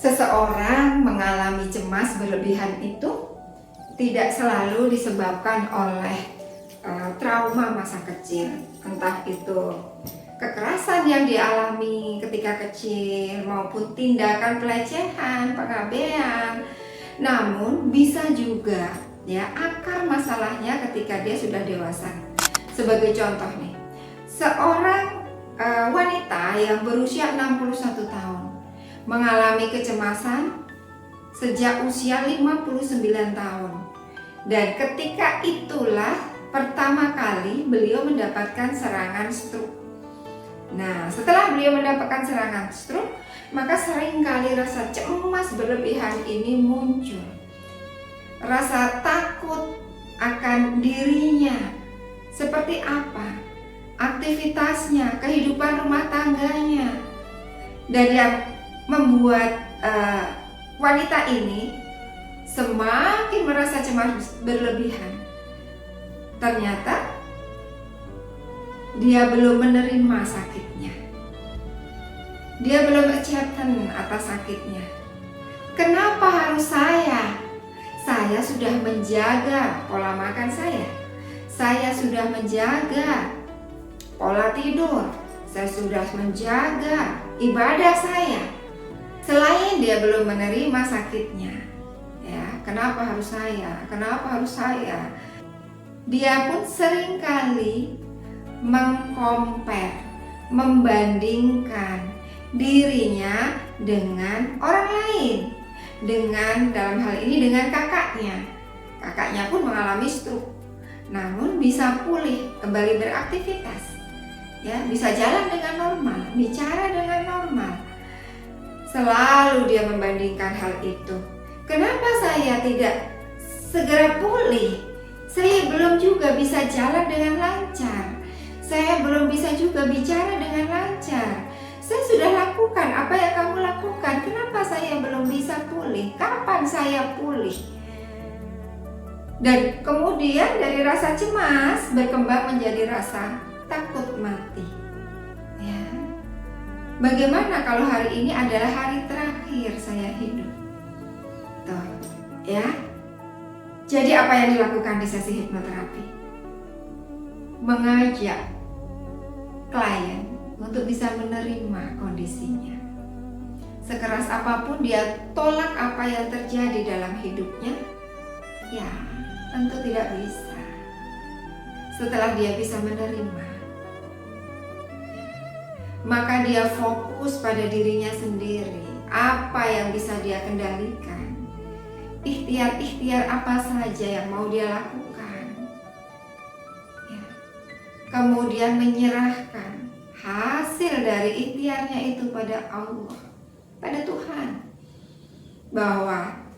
Seseorang mengalami cemas berlebihan itu tidak selalu disebabkan oleh trauma masa kecil, entah itu kekerasan yang dialami ketika kecil maupun tindakan pelecehan, pengabean. Namun bisa juga ya akar masalahnya ketika dia sudah dewasa. Sebagai contoh nih, seorang wanita yang berusia 61 tahun mengalami kecemasan sejak usia 59 tahun. Dan ketika itulah pertama kali beliau mendapatkan serangan stroke. Nah, setelah beliau mendapatkan serangan stroke, maka seringkali rasa cemas berlebihan ini muncul. Rasa takut akan dirinya, seperti apa aktivitasnya, kehidupan rumah tangganya. Dan yang membuat wanita ini semakin merasa cemas berlebihan. Ternyata dia belum menerima sakitnya. Dia belum acceptance atas sakitnya. Kenapa harus saya? Saya sudah menjaga pola makan saya. Saya sudah menjaga pola tidur. Saya sudah menjaga ibadah saya. Selain dia belum menerima sakitnya, ya, kenapa harus saya? Kenapa harus saya? Dia pun seringkali mengcompare, membandingkan dirinya dengan orang lain, dengan dalam hal ini dengan kakaknya. Kakaknya pun mengalami stroke, namun bisa pulih, kembali beraktivitas, ya, bisa jalan dengan normal, bicara dengan normal. Selalu dia membandingkan hal itu. Kenapa saya tidak segera pulih? Saya belum juga bisa jalan dengan lancar. Saya belum bisa juga bicara dengan lancar. Saya sudah lakukan apa yang kamu lakukan. Kenapa saya belum bisa pulih? Kapan saya pulih? Dan kemudian dari rasa cemas berkembang menjadi rasa takut mati. Ya. Bagaimana kalau hari ini adalah hari terakhir saya hidup? Tuh, ya. Jadi apa yang dilakukan di sesi hipnoterapi? Mengajak klien untuk bisa menerima kondisinya. Sekeras apapun dia tolak apa yang terjadi dalam hidupnya, ya tentu tidak bisa. Setelah dia bisa menerima, maka dia fokus pada dirinya sendiri, apa yang bisa dia kendalikan, ikhtiar-ikhtiar apa saja yang mau dia lakukan, ya. Kemudian menyerahkan hasil dari ikhtiarnya itu pada Allah, pada Tuhan, bahwa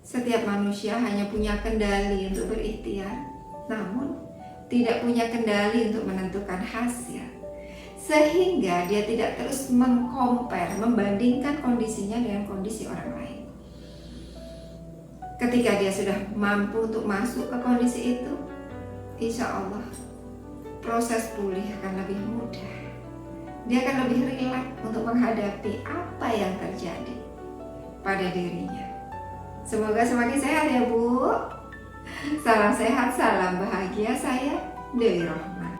setiap manusia hanya punya kendali untuk berikhtiar, namun tidak punya kendali untuk menentukan hasil. Sehingga dia tidak terus mengcompare, membandingkan kondisinya dengan kondisi orang lain. Ketika dia sudah mampu untuk masuk ke kondisi itu, insya Allah proses pulih akan lebih mudah. Dia akan lebih rileks untuk menghadapi apa yang terjadi pada dirinya. Semoga semakin sehat ya Bu. Salam sehat, salam bahagia, saya Dewi Rohman.